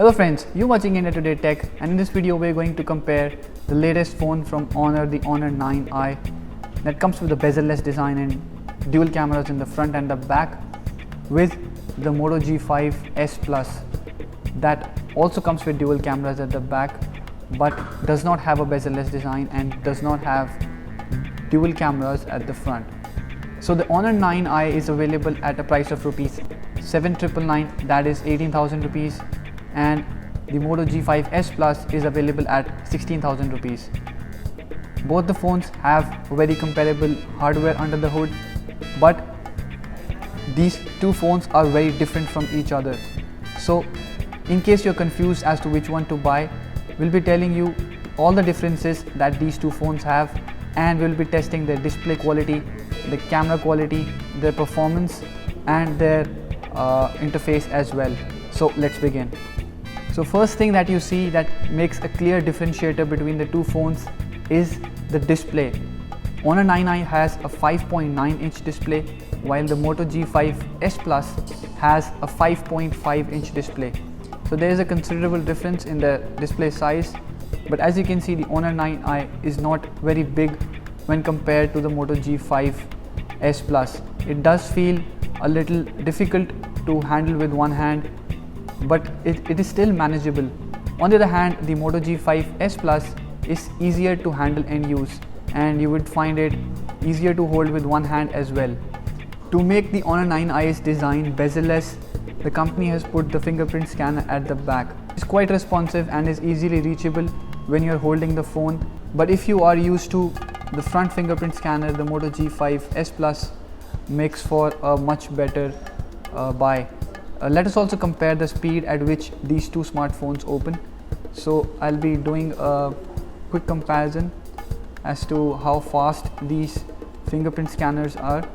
Hello friends, you're watching India Today Tech, and in this video we're going to compare the latest phone from Honor, the Honor 9i, that comes with a bezel-less design and dual cameras in the front and the back, with the Moto G5 S Plus that also comes with dual cameras at the back but does not have a bezel-less design and does not have dual cameras at the front. So the Honor 9i is available at a price of rupees 7,999, that is 18,000 rupees, and the Moto G5 S Plus is available at 16,000 rupees. Both the phones have very comparable hardware under the hood, but these two phones are very different from each other. So in case you're confused as to which one to buy, we'll be telling you all the differences that these two phones have, and we'll be testing their display quality, the camera quality, their performance and their interface as well. So let's begin. So first thing that you see that makes a clear differentiator between the two phones is the display. Honor 9i has a 5.9-inch display, while the Moto G5 S Plus has a 5.5-inch display. So there is a considerable difference in the display size, but as you can see, the Honor 9i is not very big when compared to the Moto G5 S Plus. It does feel a little difficult to handle with one hand, but it is still manageable. On the other hand, the Moto G5 S Plus is easier to handle and use, and you would find it easier to hold with one hand as well. To make the Honor 9i's design bezel-less, the company has put the fingerprint scanner at the back. It's quite responsive and is easily reachable when you're holding the phone, but if you are used to the front fingerprint scanner, the Moto G5 S Plus makes for a much better buy. Let us also compare the speed at which these two smartphones open. So I'll be doing a quick comparison as to how fast these fingerprint scanners are.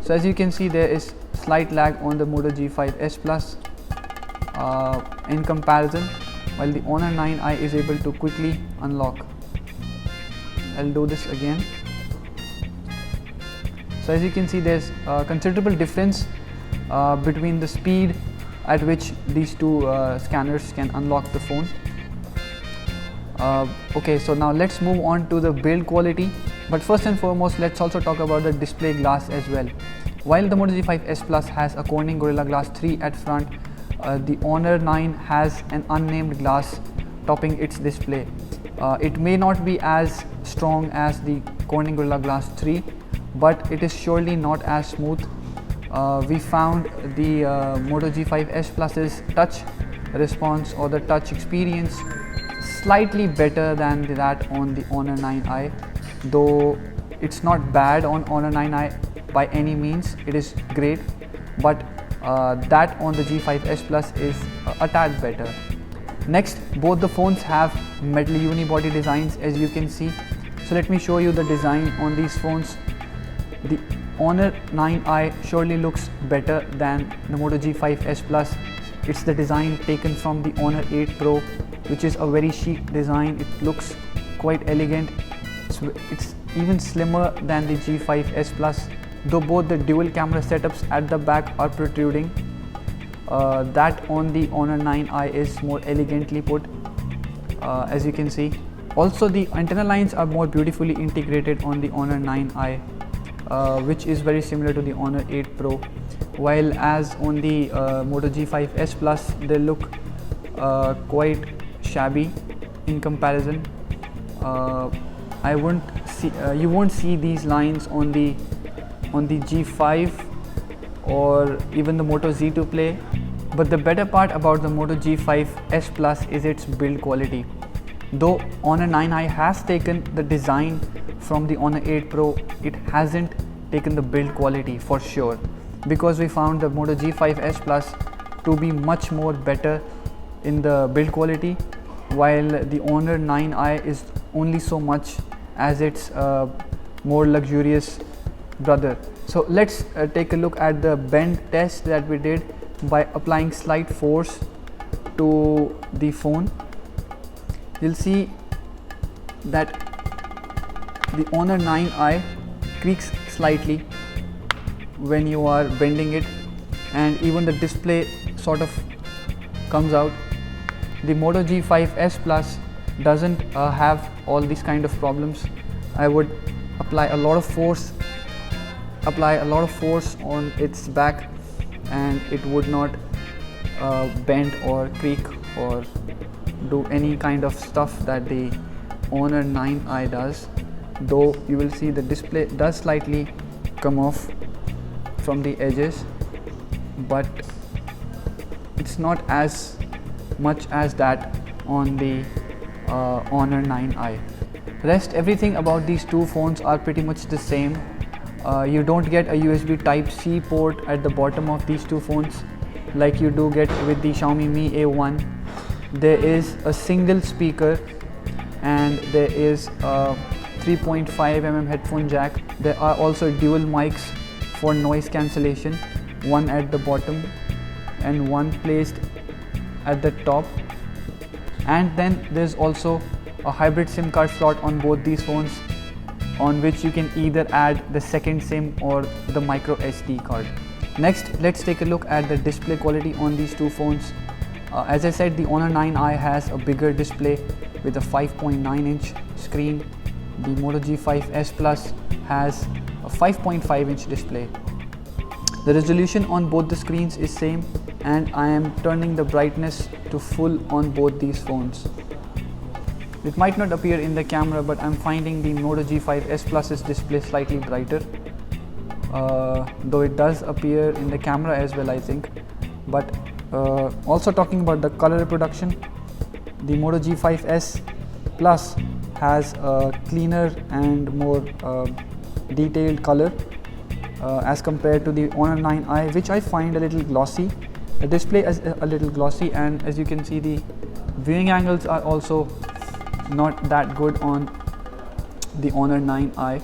So as you can see, there is slight lag on the Moto G5 S Plus in comparison, while the Honor 9i is able to quickly unlock. I'll do this again. So as you can see, there's a considerable difference between the speed at which these two scanners can unlock the phone. Okay, so now let's move on to the build quality, but first and foremost let's also talk about the display glass as well. While the Moto G5 S Plus has a Corning Gorilla Glass 3 at front, the Honor 9 has an unnamed glass topping its display. It may not be as strong as the Corning Gorilla Glass 3, but it is surely not as smooth. We found the Moto G5 S Plus's touch response or the touch experience slightly better than that on the Honor 9i, though it's not bad on Honor 9i by any means. It is great, but that on the G5 S Plus is a tad better. Next, both the phones have metal unibody designs, as you can see. So let me show you the design on these phones. The Honor 9i surely looks better than the Moto G5 S Plus. It's the design taken from the Honor 8 Pro, which is a very chic design. It looks quite elegant. It's even slimmer than the G5 S Plus, though both the dual camera setups at the back are protruding. That on the Honor 9i is more elegantly put, as you can see. Also, the antenna lines are more beautifully integrated on the Honor 9i, which is very similar to the Honor 8 Pro, while as on the Moto G5 S Plus they look quite shabby in comparison. I won't see you won't see these lines on the G5 or even the Moto Z2 Play. But the better part about the Moto G5 S Plus is its build quality. Though Honor 9i has taken the design from the Honor 8 Pro, it hasn't taken the build quality for sure, because we found the Moto G5 S Plus to be much more better in the build quality, while the Honor 9i is only so much as its more luxurious brother. So let's take a look at the bend test that we did by applying slight force to the phone. You'll see that the Honor 9i creaks slightly when you are bending it, and even the display sort of comes out. The Moto G5s Plus doesn't have all these kind of problems. I would apply a lot of force on its back and it would not bend or creak or do any kind of stuff that the Honor 9i does, though you will see the display does slightly come off from the edges, but it's not as much as that on the Honor 9i. Rest everything about these two phones are pretty much the same. You don't get a USB Type-C port at the bottom of these two phones like you do get with the Xiaomi Mi A1. There is a single speaker and there is a 3.5mm headphone jack. There are also dual mics for noise cancellation, one at the bottom and one placed at the top. And then there's also a hybrid SIM card slot on both these phones, on which you can either add the second SIM or the micro SD card. Next, let's take a look at the display quality on these two phones. As I said, the Honor 9i has a bigger display with a 5.9-inch screen. The Moto G5s Plus has a 5.5-inch display. The resolution on both the screens is same, and I am turning the brightness to full on both these phones. It might not appear in the camera, but I'm finding the Moto G5s Plus's display slightly brighter, though it does appear in the camera as well, I think. But also talking about the color reproduction, the Moto G5s Plus has a cleaner and more detailed color as compared to the Honor 9i, which I find a little glossy. The display is a little glossy, and as you can see, the viewing angles are also not that good on the Honor 9i.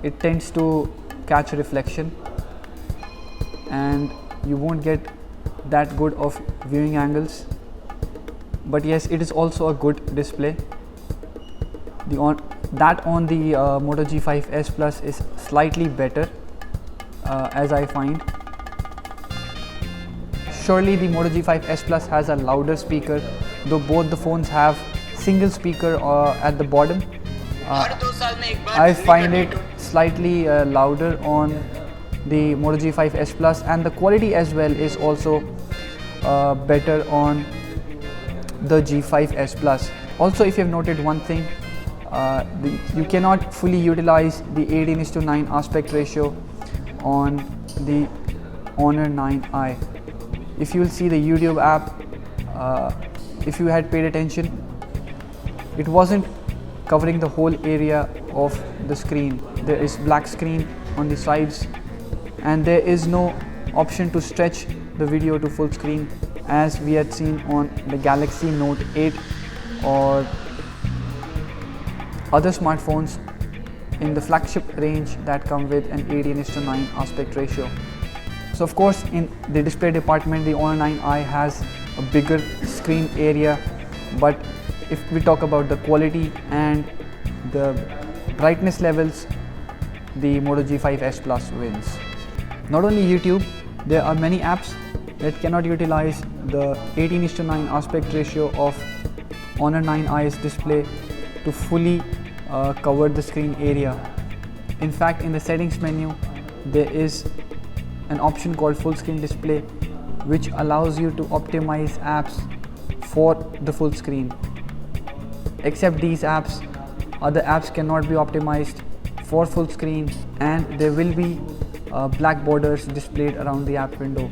It tends to catch reflection and you won't get that good of viewing angles, but yes, it is also a good display. That on the Moto G5s Plus is slightly better, as I find. Surely the Moto G5s Plus has a louder speaker, though both the phones have single speaker at the bottom. I find it slightly louder on the Moto G5s Plus, and the quality as well is also better on the G5s Plus. Also, if you have noted one thing, you cannot fully utilize the 18:9 aspect ratio on the Honor 9i. If you will see the YouTube app, if you had paid attention, it wasn't covering the whole area of the screen. There is black screen on the sides, and there is no option to stretch the video to full screen as we had seen on the Galaxy Note 8 or other smartphones in the flagship range that come with an 18:9 aspect ratio. So of course, in the display department, the Honor 9i has a bigger screen area, but if we talk about the quality and the brightness levels, the Moto G5s Plus wins. Not only YouTube, there are many apps that cannot utilize the 18:9 aspect ratio of Honor 9i's display to fully cover the screen area. In fact, in the settings menu, there is an option called full screen display, which allows you to optimize apps for the full screen. Except these apps, other apps cannot be optimized for full screen, and there will be black borders displayed around the app window.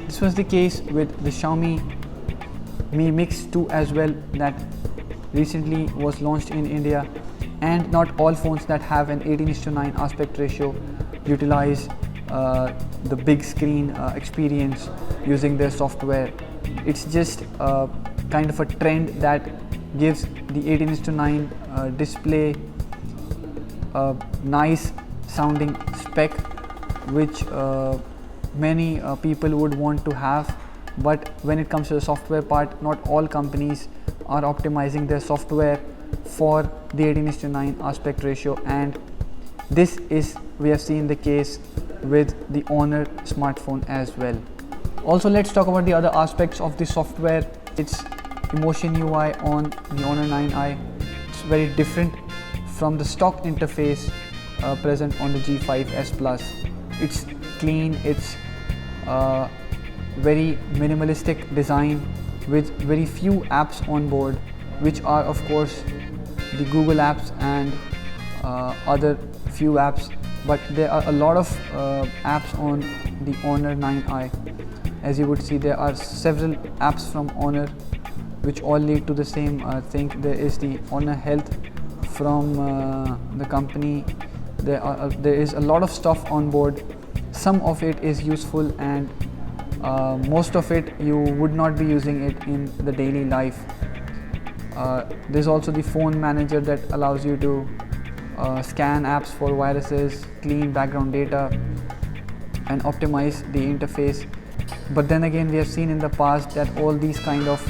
This was the case with the Xiaomi Mi Mix 2 as well, that recently was launched in India, and not all phones that have an 18:9 aspect ratio utilize the big screen experience using their software. It's just kind of a trend that gives the 18:9 display a nice sounding spec, which many people would want to have. But when it comes to the software part, not all companies are optimizing their software for the 18:9 aspect ratio, and this is, we have seen the case with the Honor smartphone as well. Also, let's talk about the other aspects of the software. its Emotion UI on the Honor 9i. It's very different from the stock interface present on the G5s Plus. It's clean, it's very minimalistic design with very few apps on board, which are of course the Google apps and other few apps, but there are a lot of apps on the Honor 9i. As you would see, there are several apps from Honor which all lead to the same thing. There is the Honor Health from the company. There is a lot of stuff on board. Some of it is useful and most of it you would not be using it in the daily life. There's also the phone manager that allows you to scan apps for viruses, clean background data and optimize the interface. But then again, we have seen in the past that all these kind of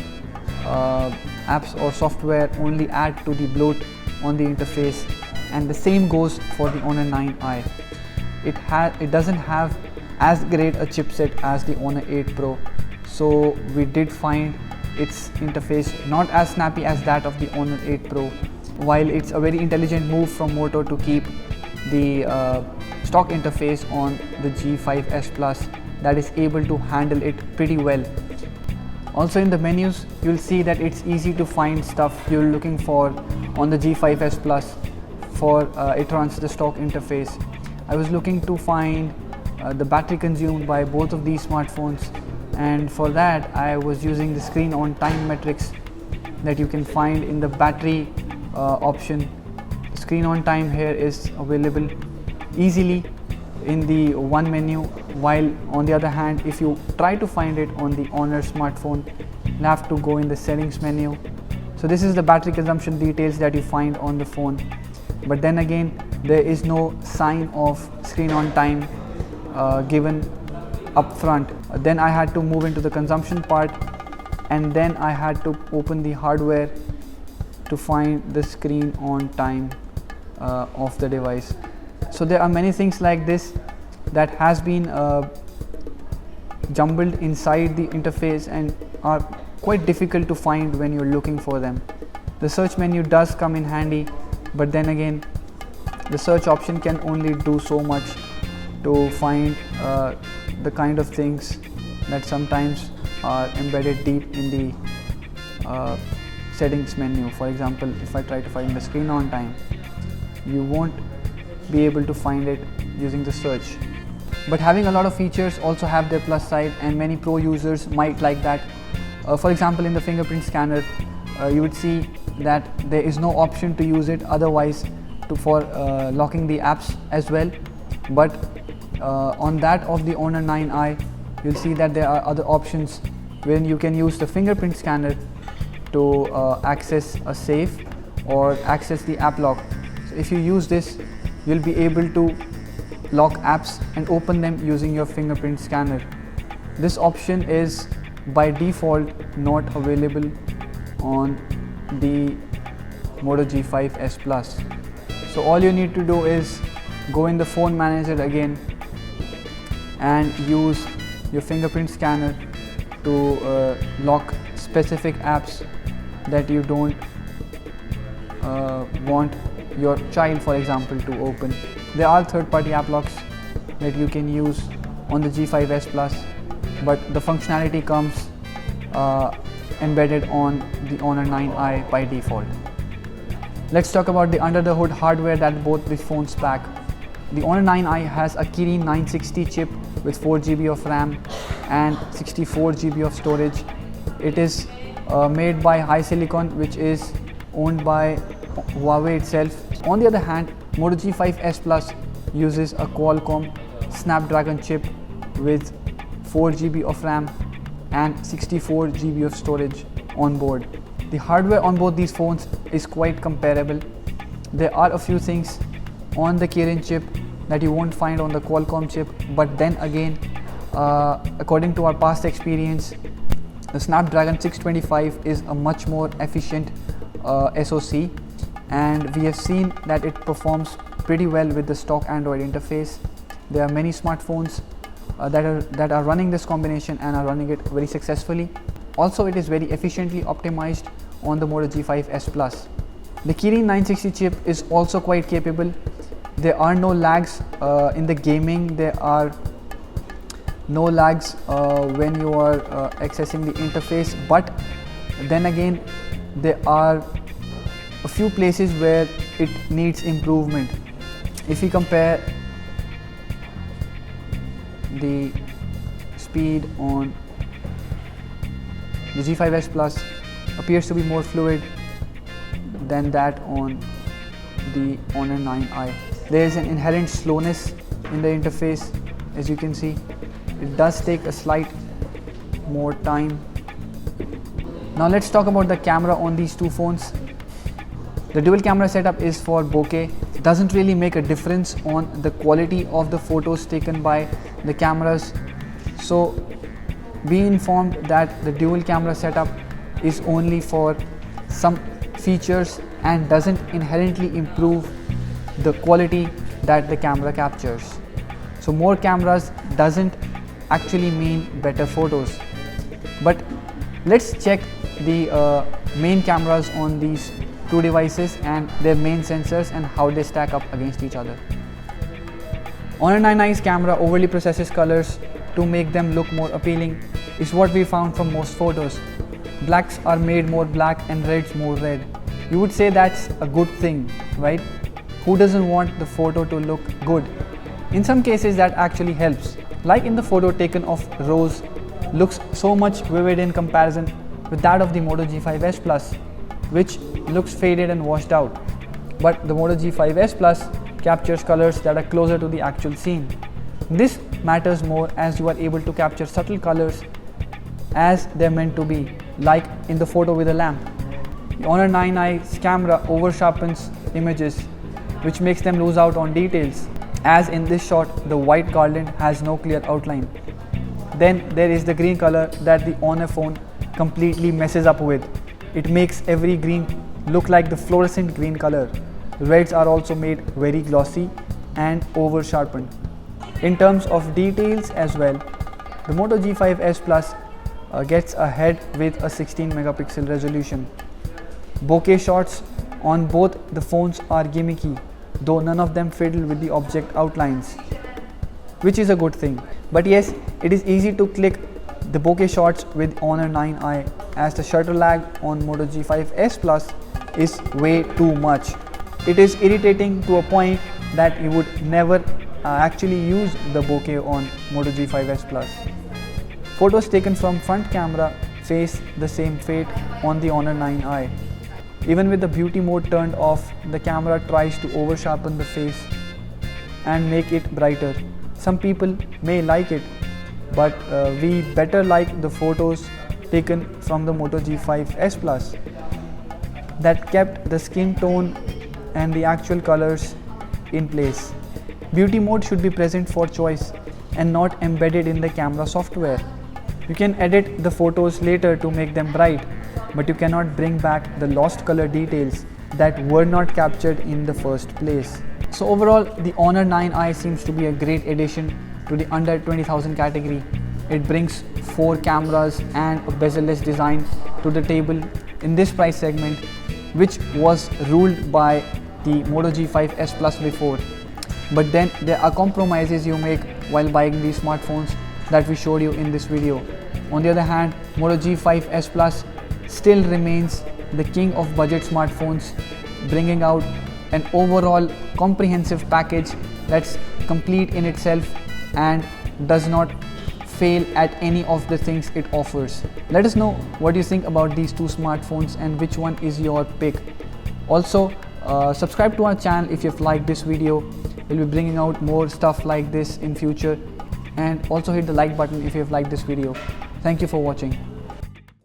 apps or software only add to the bloat on the interface, and the same goes for the Honor 9i. It doesn't have as great a chipset as the Honor 8 Pro, so we did find its interface not as snappy as that of the Honor 8 Pro. While it's a very intelligent move from Moto to keep the stock interface on the G5s Plus that is able to handle it pretty well. Also in the menus, you'll see that it's easy to find stuff you're looking for on the G5s Plus for it runs the stock interface. I was looking to find the battery consumed by both of these smartphones, and for that I was using the screen on time metrics that you can find in the battery option. Screen on time here is available easily in the one menu, while on the other hand, if you try to find it on the Honor smartphone, you have to go in the settings menu. So this is the battery consumption details that you find on the phone, but then again there is no sign of screen on time given up front. Then I had to move into the consumption part, and then I had to open the hardware to find the screen on time of the device. So there are many things like this that has been jumbled inside the interface and are quite difficult to find when you're looking for them. The search menu does come in handy, but then again the search option can only do so much to find the kind of things that sometimes are embedded deep in the settings menu. For example, if I try to find the screen on time, you won't be able to find it using the search. But having a lot of features also have their plus side, and many pro users might like that. For example, in the fingerprint scanner, you would see that there is no option to use it otherwise for locking the apps as well. But on that of the Honor 9i, you'll see that there are other options when you can use the fingerprint scanner to access a safe or access the app lock. So if you use this, you'll be able to lock apps and open them using your fingerprint scanner. This option is by default not available on the Moto G5s Plus. So all you need to do is go in the phone manager again and use your fingerprint scanner to lock specific apps that you don't want your child, for example, to open. There are third-party app locks that you can use on the G5s Plus, but the functionality comes embedded on the Honor 9i by default. Let's talk about the under the hood hardware that both the phones pack. The Honor 9i has a Kirin 960 chip with 4 GB of RAM and 64 GB of storage. It is made by HiSilicon, which is owned by Huawei itself. On the other hand, Moto G5s Plus uses a Qualcomm Snapdragon chip with 4 GB of RAM and 64 GB of storage on board. The hardware on both these phones is quite comparable. There are a few things on the Kirin chip that you won't find on the Qualcomm chip, but then again, according to our past experience, the Snapdragon 625 is a much more efficient SoC, and we have seen that it performs pretty well with the stock Android interface. There are many smartphones that are running this combination and are running it very successfully. Also, it is very efficiently optimized on the Moto G5 S Plus. The Kirin 960 chip is also quite capable. There are no lags in the gaming. There are no lags when you are accessing the interface, but then again there are a few places where it needs improvement. If we compare the speed on the G5S Plus, appears to be more fluid than that on the Honor 9i. There is an inherent slowness in the interface, as you can see. It does take a slight more time. Now let's talk about the camera on these two phones. The dual camera setup is for bokeh. It doesn't really make a difference on the quality of the photos taken by the cameras. So be informed that the dual camera setup is only for some features and doesn't inherently improve the quality that the camera captures. So more cameras doesn't actually mean better photos. But let's check the main cameras on these two devices and their main sensors and how they stack up against each other. Honor 9i's camera overly processes colors to make them look more appealing, is what we found from most photos. Blacks are made more black and reds more red. You would say that's a good thing, right? Who doesn't want the photo to look good? In some cases that actually helps. Like in the photo taken of Rose, looks so much vivid in comparison with that of the Moto G5S Plus, which looks faded and washed out. But the Moto G5S Plus captures colors that are closer to the actual scene. This matters more as you are able to capture subtle colors as they're meant to be, like in the photo with a lamp. The Honor 9i's camera over sharpens images, which makes them lose out on details. As in this shot, the white garland has no clear outline. Then there is the green color that the Honor phone completely messes up with. It makes every green look like the fluorescent green color. Reds are also made very glossy and over sharpened. In terms of details as well, the Moto G5S Plus gets ahead with a 16 megapixel resolution. Bokeh shots on both the phones are gimmicky, though none of them fiddle with the object outlines, which is a good thing. But yes, it is easy to click the bokeh shots with Honor 9i, as the shutter lag on Moto G5S Plus is way too much. It is irritating to a point that you would never actually use the bokeh on Moto G5S Plus. Photos taken from front camera face the same fate on the Honor 9i. Even with the beauty mode turned off, the camera tries to over sharpen the face and make it brighter. Some people may like it, but we better like the photos taken from the Moto G5S Plus that kept the skin tone and the actual colors in place. Beauty mode should be present for choice and not embedded in the camera software. You can edit the photos later to make them bright, but you cannot bring back the lost color details that were not captured in the first place. So overall, the Honor 9i seems to be a great addition to the under 20,000 category. It brings 4 cameras and a bezel-less design to the table in this price segment, which was ruled by the Moto G5S Plus before. But then there are compromises you make while buying these smartphones that we showed you in this video. On the other hand, Moto G5S Plus still remains the king of budget smartphones, bringing out an overall comprehensive package that's complete in itself and does not fail at any of the things it offers. Let us know what you think about these two smartphones and which one is your pick. Also, subscribe to our channel if you've liked this video. We'll be bringing out more stuff like this in future, and also hit the like button if you've liked this video. Thank you for watching.